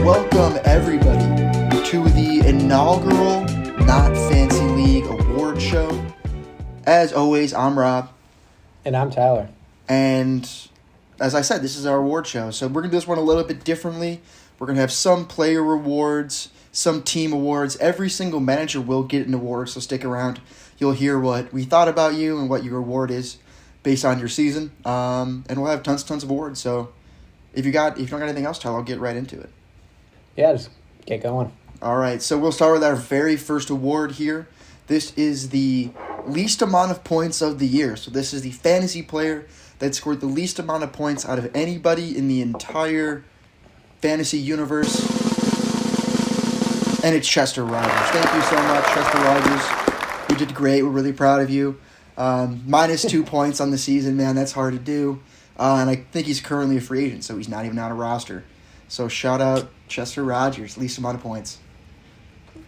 Welcome, everybody, to the inaugural Not Fancy League Award Show. As always, I'm Rob. And I'm Tyler. And as I said, this is our award show. So we're going to do this one a little bit differently. We're going to have some player awards, some team awards. Every single manager will get an award, so stick around. You'll hear what we thought about you and what your award is based on your season. And we'll have tons of awards. So if you don't got anything else, Tyler, I'll get right into it. Yeah, just get going. All right, so we'll start with our very first award here. This is the least amount of points of the year. So this is the fantasy player that scored the least amount of points out of anybody in the entire fantasy universe. And it's Chester Rogers. Thank you so much, Chester Rogers. You did great. We're really proud of you. Minus 2 points on the season, man. That's hard to do. And I think he's currently a free agent, so he's not even on a roster. So shout out Chester Rogers, least amount of points.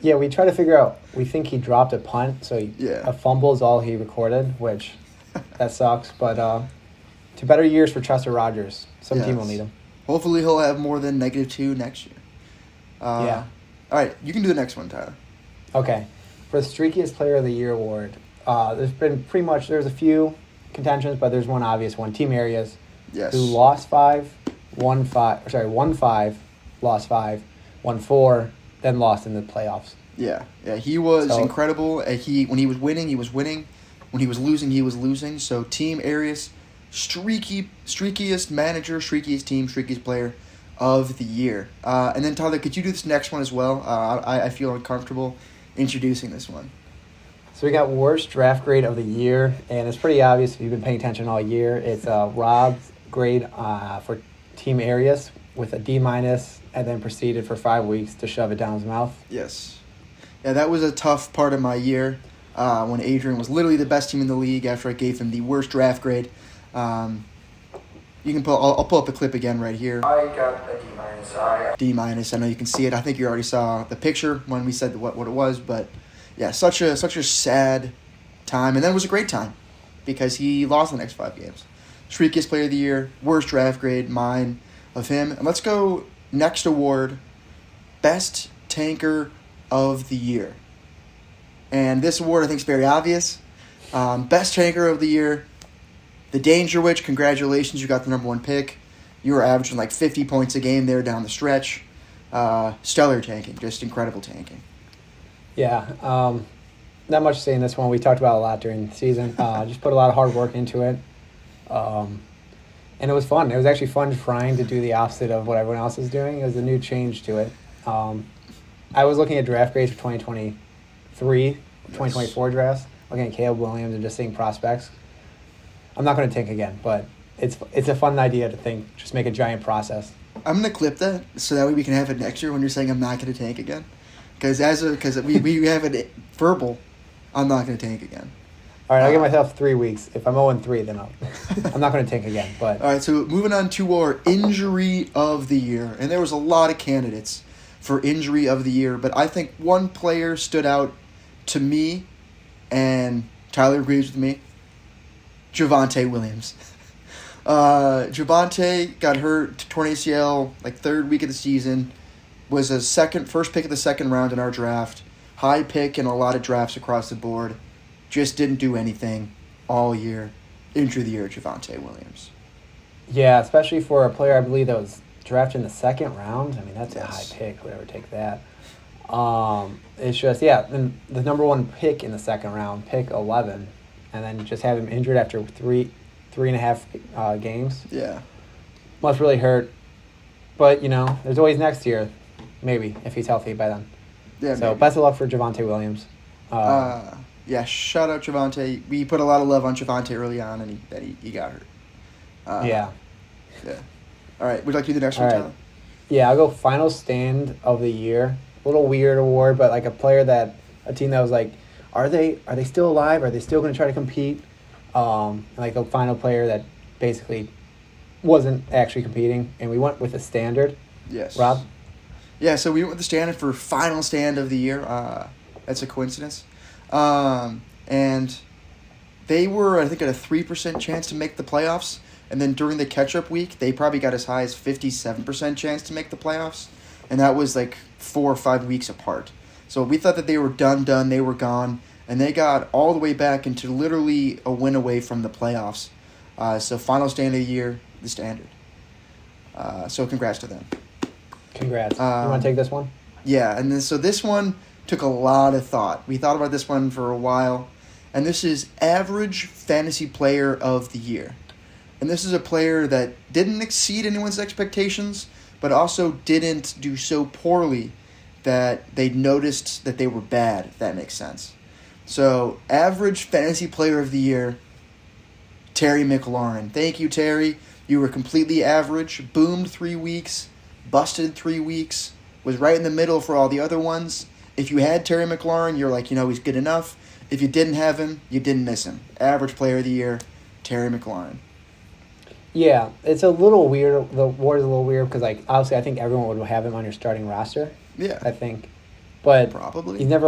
Yeah, we try to figure out. We think he dropped a punt, so a fumble is all he recorded, which that sucks. But to better years for Chester Rogers. Some team will need him. Hopefully he'll have more than -2 next year. Yeah. All right, you can do the next one, Tyler. Okay. For the Streakiest Player of the Year award, there's a few contentions, but there's one obvious one. Team Arias, who lost 5, won 5, lost 5, won 4, then lost in the playoffs. Yeah, he was incredible. When he was winning, he was winning. When he was losing, he was losing. So Team Arias, streakiest manager, streakiest team, streakiest player of the year. And then Tyler, could you do this next one as well? I feel uncomfortable introducing this one. So we got worst draft grade of the year, and it's pretty obvious if you've been paying attention all year. It's Rob's grade for Team Arias with a D-, and then proceeded for 5 weeks to shove it down his mouth. Yes. Yeah, that was a tough part of my year when Adrian was literally the best team in the league after I gave him the worst draft grade. I'll pull up the clip again right here. I got a D-. D-. I know you can see it. I think you already saw the picture when we said what it was, but yeah, such a sad time. And then it was a great time because he lost the next 5 games. Streakiest Player of the Year, worst draft grade, mine of him. And let's go next award, Best Tanker of the Year. And this award I think is very obvious. Best Tanker of the Year, the Danger Witch. Congratulations, you got the number 1 pick. You were averaging like 50 points a game there down the stretch. Stellar tanking, just incredible tanking. Yeah, not much to say in this one. We talked about it a lot during the season. Just put a lot of hard work into it. And it was fun. It was actually fun trying to do the opposite of what everyone else is doing. It was a new change to it. I was looking at draft grades for 2023, 2024 drafts, looking at Caleb Williams and just seeing prospects. I'm not going to tank again, but it's a fun idea to think, just make a giant process. I'm going to clip that so that way we can have it next year when you're saying I'm not going to tank again. Because we have it verbal, I'm not going to tank again. All right, I'll give myself 3 weeks. If I'm 0-3, then I'm not going to tank again. But all right, so moving on to our Injury of the Year. And there was a lot of candidates for Injury of the Year, but I think one player stood out to me, and Tyler agrees with me, Javonte Williams. Javonte got hurt, torn ACL, like 3rd week of the season, was a first pick of the 2nd round in our draft, high pick in a lot of drafts across the board. Just didn't do anything all year. Injury of the Year, Javonte Williams. Yeah, especially for a player, I believe, that was drafted in the 2nd round. I mean, that's a high pick. Whoever take that. It's just, the number 1 pick in the 2nd round, pick 11, and then just have him injured after three and a half games. Yeah. Must really hurt. But, there's always next year, maybe, if he's healthy by then. Yeah. So, best of luck for Javonte Williams. Yeah, shout out Javonte. We put a lot of love on Javonte early on, and he got hurt. Yeah. All right, would you like to do the next one, Tyler? Yeah, I'll go Final Stand of the Year. A little weird award, but like a team that was like, are they still alive? Are they still going to try to compete? And like a final player that basically wasn't actually competing, and we went with a standard. Yes. Rob? Yeah, so we went with the standard for Final Stand of the Year. That's a coincidence. And they were, I think, at a 3% chance to make the playoffs. And then during the catch-up week, they probably got as high as 57% chance to make the playoffs. and that was like 4 or 5 weeks apart. So we thought that they were done, they were gone, and they got all the way back into literally a win away from the playoffs. So final stand of the year, the Standard. So congrats to them. Congrats. You want to take this one? Yeah, and then so this one took a lot of thought. We thought about this one for a while, and this is average fantasy player of the year. And this is a player that didn't exceed anyone's expectations, but also didn't do so poorly that they noticed that they were bad, if that makes sense. So, average fantasy player of the year, Terry McLaurin. Thank you, Terry. You were completely average, boomed 3 weeks, busted 3 weeks, was right in the middle for all the other ones. If you had Terry McLaurin, you're like, he's good enough. If you didn't have him, you didn't miss him. Average player of the year, Terry McLaurin. Yeah, it's a little weird. The award is a little weird because, obviously, I think everyone would have him on your starting roster. Yeah. I think. But probably. he's never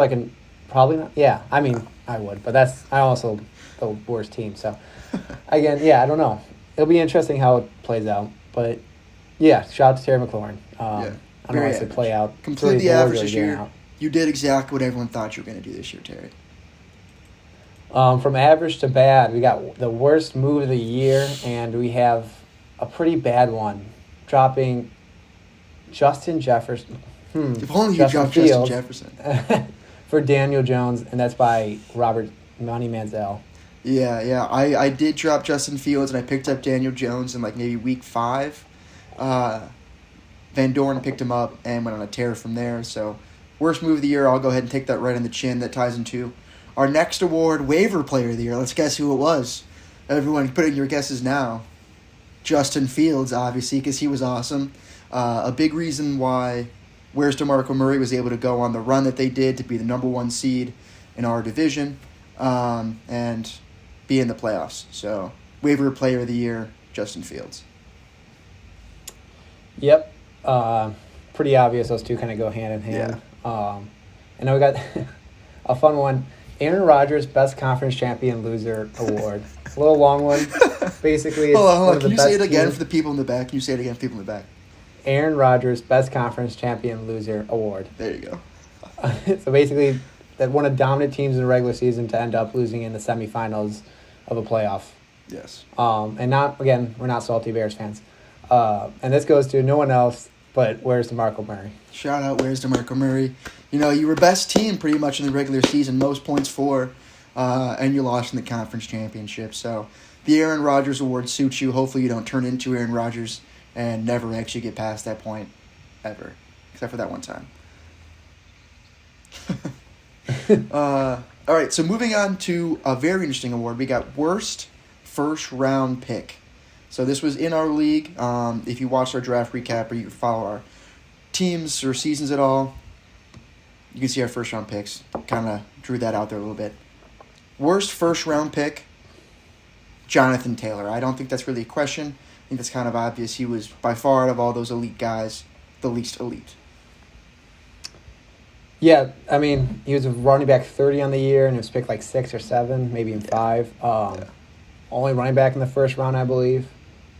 probably not. Yeah, I mean, I would. But I also the worst team. So, again, yeah, I don't know. It'll be interesting how it plays out. But, yeah, shout out to Terry McLaurin. I don't know how to play out. Completely average this year. You did exactly what everyone thought you were going to do this year, Terry. From average to bad, we got the worst move of the year, and we have a pretty bad one, dropping Justin Jefferson. If only you dropped Justin Jefferson. For Daniel Jones, and that's by Robert Money Manziel. Yeah. I did drop Justin Fields, and I picked up Daniel Jones in maybe week 5. Van Dorn picked him up and went on a tear from there. So, worst move of the year, I'll go ahead and take that right on the chin. That ties into our next award, waiver player of the year. Let's guess who it was. Everyone put in your guesses now. Justin Fields, obviously, because he was awesome. A big reason why Where's DeMarco Murray was able to go on the run that they did to be the number 1 seed in our division and be in the playoffs. So, waiver player of the year, Justin Fields. Yep. Pretty obvious those two kind of go hand in hand. Yeah. And then we got a fun one. Aaron Rodgers Best Conference Champion Loser Award. A little long one. Basically, it's hold on. Can you say it again for the people in the back? Can you say it again for the people in the back? Aaron Rodgers Best Conference Champion Loser Award. There you go. So basically, that one of dominant teams in the regular season to end up losing in the semifinals of a playoff. Yes. And we're not salty Bears fans. And this goes to no one else but Where's DeMarco Murray. Shout out, Where's DeMarco Murray. You were best team pretty much in the regular season, most points for, and you lost in the conference championship. So the Aaron Rodgers award suits you. Hopefully you don't turn into Aaron Rodgers and never actually get past that point ever, except for that one time. All right, so moving on to a very interesting award. We got worst first-round pick. So this was in our league. If you watched our draft recap or you follow our teams or seasons at all, you can see our first-round picks. Kind of drew that out there a little bit. Worst first-round pick, Jonathan Taylor. I don't think that's really a question. I think that's kind of obvious. He was, by far, out of all those elite guys, the least elite. Yeah, I mean, he was a running back 30 on the year, and he was picked 6 or 7, maybe even 5. Only running back in the first round, I believe.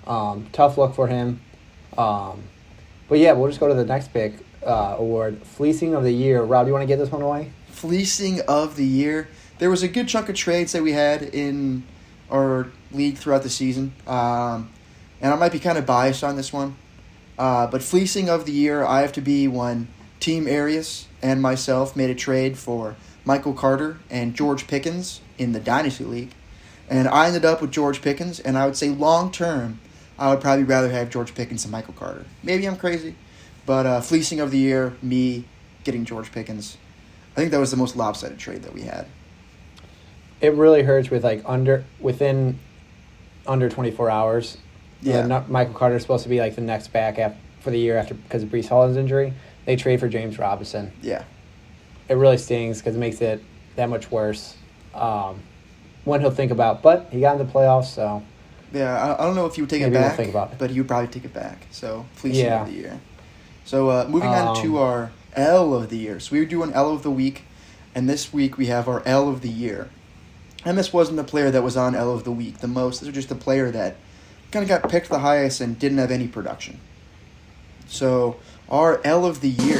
Tough look for him. But yeah, we'll just go to the next pick award. Fleecing of the year. Rob, do you want to get this one away? Fleecing of the year. There was a good chunk of trades that we had in our league throughout the season. And I might be kind of biased on this one. But fleecing of the year, I have to be when Team Arias and myself made a trade for Michael Carter and George Pickens in the Dynasty League. And I ended up with George Pickens, and I would say long term, I would probably rather have George Pickens than Michael Carter. Maybe I'm crazy, but fleecing of the year, me getting George Pickens. I think that was the most lopsided trade that we had. It really hurts with within under 24 hours. Yeah. Michael Carter is supposed to be the next back for the year after because of Breece Hall's injury. They trade for James Robinson. Yeah. It really stings because it makes it that much worse. One he'll think about, but he got in the playoffs, so. Yeah, I don't know if you would take it back, but you would probably take it back. So, fleecing of the year. So, moving on to our L of the year. So, we were doing L of the week, and this week we have our L of the year. And this wasn't the player that was on L of the week the most. This was just the player that kind of got picked the highest and didn't have any production. So our L of the year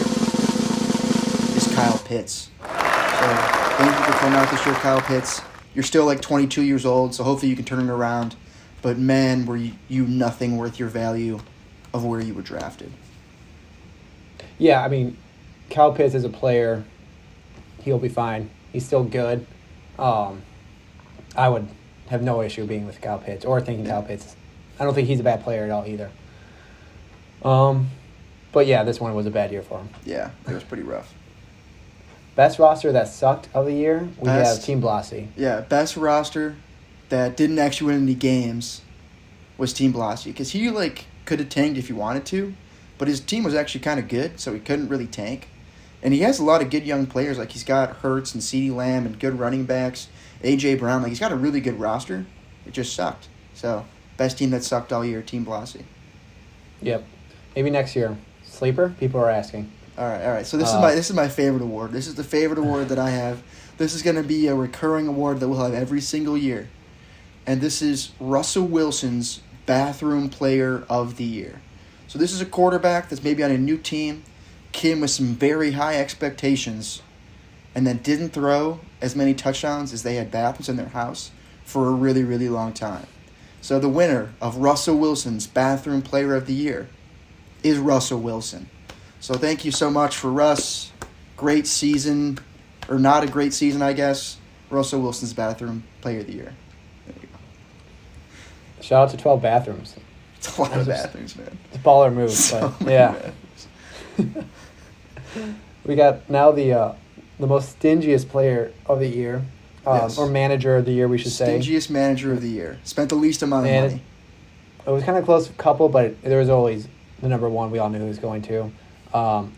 is Kyle Pitts. So thank you for coming out this year, Kyle Pitts. You're still like 22 years old, so hopefully you can turn it around. But man, were you nothing worth your value of where you were drafted. Yeah, I mean, Kyle Pitts is a player. He'll be fine. He's still good. I would have no issue being with Kyle Pitts or thinking Kyle Pitts. I don't think he's a bad player at all either. But yeah, this one was a bad year for him. Yeah, it was pretty rough. Best roster that sucked of the year, we Best- have Team Blassie. Yeah, best roster that didn't actually win any games was Team Blassie. Because he, could have tanked if he wanted to, but his team was actually kind of good, so he couldn't really tank. And he has a lot of good young players. Like, he's got Hurts and CeeDee Lamb and good running backs. A.J. Brown. He's got a really good roster. It just sucked. So, best team that sucked all year, Team Blassie. Yep. Maybe next year. Sleeper? People are asking. All right. So this is my favorite award. This is the favorite award that I have. This is going to be a recurring award that we'll have every single year. And this is Russell Wilson's Bathroom Player of the Year. So this is a quarterback that's maybe on a new team, came with some very high expectations, and then didn't throw as many touchdowns as they had bathrooms in their house for a really, really long time. So the winner of Russell Wilson's Bathroom Player of the Year is Russell Wilson. So thank you so much for Russ. Great season, or not a great season, I guess. Russell Wilson's Bathroom Player of the Year. There you go. Shout out to 12 bathrooms. It's a lot of bathrooms, man. It's a baller move, So but many yeah. bathrooms. We got now the most stingiest player of the year, Yes. or manager of the year, we should say. Stingiest manager of the year. Spent the least amount of And money. It was kind of close, a couple, but there was always the number one we all knew who was going to.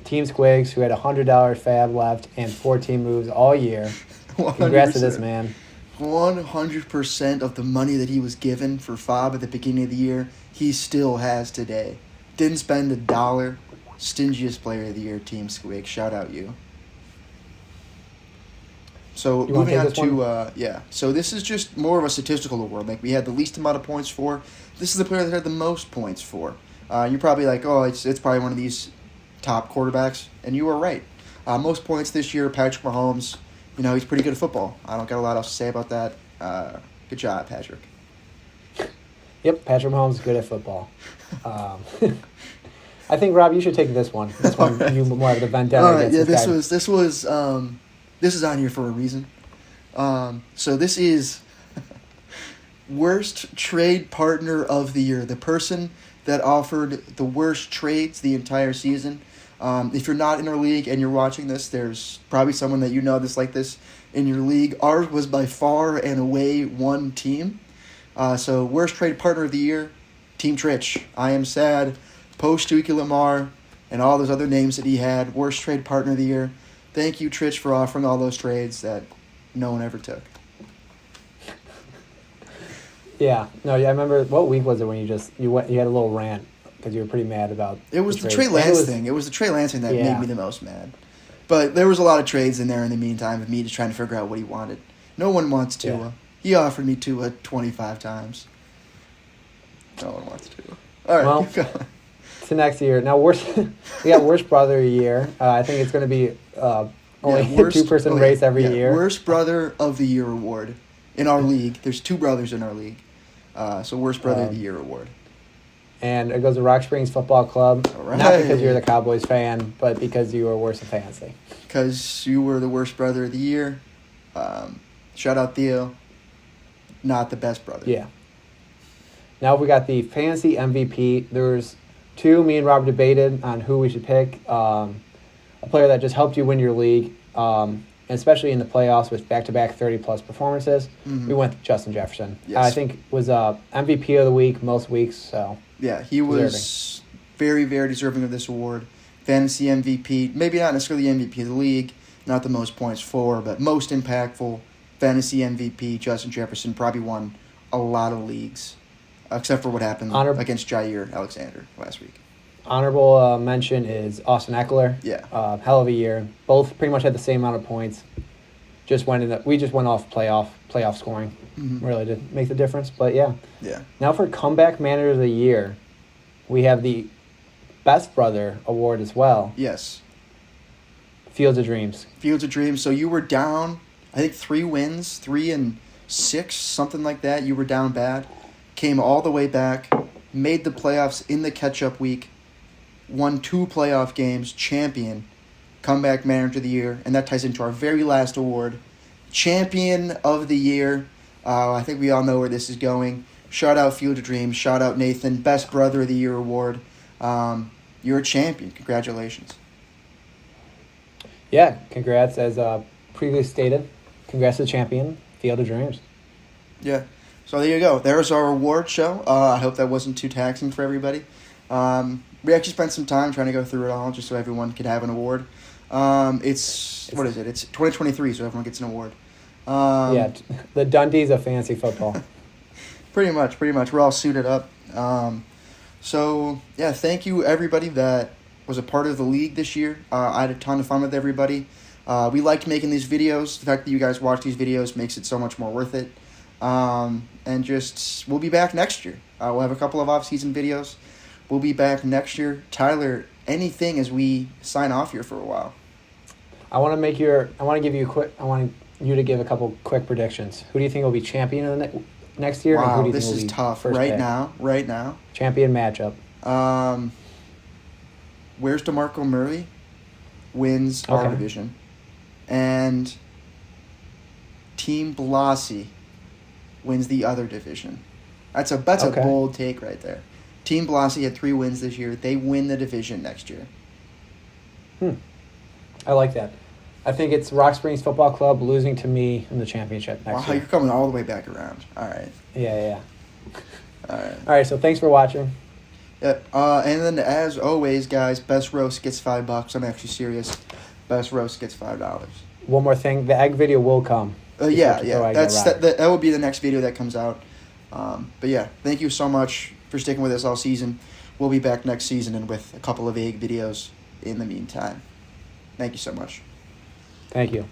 Team Squigs, who had $100 fab left and 14 moves all year. Congrats to this 100%. man. 100% of the money that he was given for FOB at the beginning of the year, he still has today. Didn't spend $1. Stingiest player of the year, Team Squig. Shout out you. So You wanna moving take on this to so this is just more of a statistical award. Like, we had the least amount of points for. This is the player that had the most points for. You're probably like, oh, it's probably one of these top quarterbacks, and you were right. Most points this year, Patrick Mahomes. You know, he's pretty good at football. I don't got a lot else to say about that. Good job, Patrick. Yep, Patrick Mahomes is good at football. I think, Rob, you should take this one. This one, All right. you more have the vendetta All right, against yeah, this guy. this is on here for a reason. So this is worst trade partner of the year. The person that offered the worst trades the entire season. If you're not in our league and you're watching this, there's probably someone that you know that's like this in your league. Ours was by far and away one team. So worst trade partner of the year, Team Trich. I am sad. Post Tuki Lamar and all those other names that he had. Worst trade partner of the year. Thank you, Trich, for offering all those trades that no one ever took. Yeah, no, yeah, I remember, what week was it when you had a little rant because you were pretty mad about It was the trades? Trey And Lance it was- thing. It was the Trey Lance thing that Yeah. made me the most mad. But there was a lot of trades in there in the meantime of me just trying to figure out what he wanted. No one wants Tua. Yeah. He offered me Tua 25 times. No one wants Tua. All right, Well, keep going. To next year. Now, we got worst brother of the year. I think it's going to be only Yeah, a two-person race every year. Worst brother of the year award in our league. There's two brothers in our league. So worst brother of the year award. And it goes to Rock Springs Football Club. All right. Not because you're the Cowboys fan, but because you were worse in fantasy. Because you were the worst brother of the year. Shout out Theo. Not the best brother. Yeah. Now we got the fantasy MVP. There's two. Me and Rob debated on who we should pick. A player that just helped you win your league, and especially in the playoffs with back-to-back 30-plus performances. Mhm. We went with Justin Jefferson. Yes. I think was MVP of the week most weeks. So Yeah, he was very, very deserving of this award. Fantasy MVP, maybe not necessarily MVP of the league, not the most points for, but most impactful fantasy MVP. Justin Jefferson probably won a lot of leagues, except for what happened against Jair Alexander last week. honorable mention is Austin Eckler. Yeah. Hell of a year. Both pretty much had the same amount of points. We just went off playoff scoring. Mhm. Really did make the difference. But yeah. Yeah. Now for comeback manager of the year, we have the best brother award as well. Yes. Fields of Dreams. Fields of Dreams. So you were down, I think 3 wins, 3-6, something like that. You were down bad. Came all the way back, made the playoffs in the catch-up week, won 2 playoff games, champion, comeback manager of the year, and that ties into our very last award, champion of the year. I think we all know where this is going. Shout out Field of Dreams. Shout out Nathan. Best Brother of the Year award. You're a champion. Congratulations. Yeah, congrats. As previously stated, congrats to the champion, Field of Dreams. Yeah. So there you go. There's our award show. I hope that wasn't too taxing for everybody. We actually spent some time trying to go through it all just so everyone could have an award. It's 2023, so everyone gets an award. The Dundees of fantasy football. Pretty much. We're all suited up. Thank you everybody that was a part of the league this year. I had a ton of fun with everybody. We liked making these videos. The fact that you guys watch these videos makes it so much more worth it. We'll be back next year. We'll have a couple of off-season videos. We'll be back next year. Tyler, anything as we sign off here for a while? I want you to give a couple quick predictions. Who do you think will be champion of the next year? Wow, and who do you this think will is be tough. First pick? Right now. Champion matchup. Where's DeMarco Murray? Wins our division. And Team Blasi wins the other division. That's a bold take right there. Team Blasi had 3 wins this year. They win the division next year. I like that. I think it's Rock Springs Football Club losing to me in the championship next year. Wow, you're coming all the way back around. All right. Yeah. All right, so thanks for watching. Yeah, and then as always, guys, best roast gets $5. I'm actually serious. Best roast gets $5. One more thing, the egg video will come. That will be the next video that comes out. Thank you so much for sticking with us all season. We'll be back next season and with a couple of egg videos in the meantime. Thank you so much. Thank you.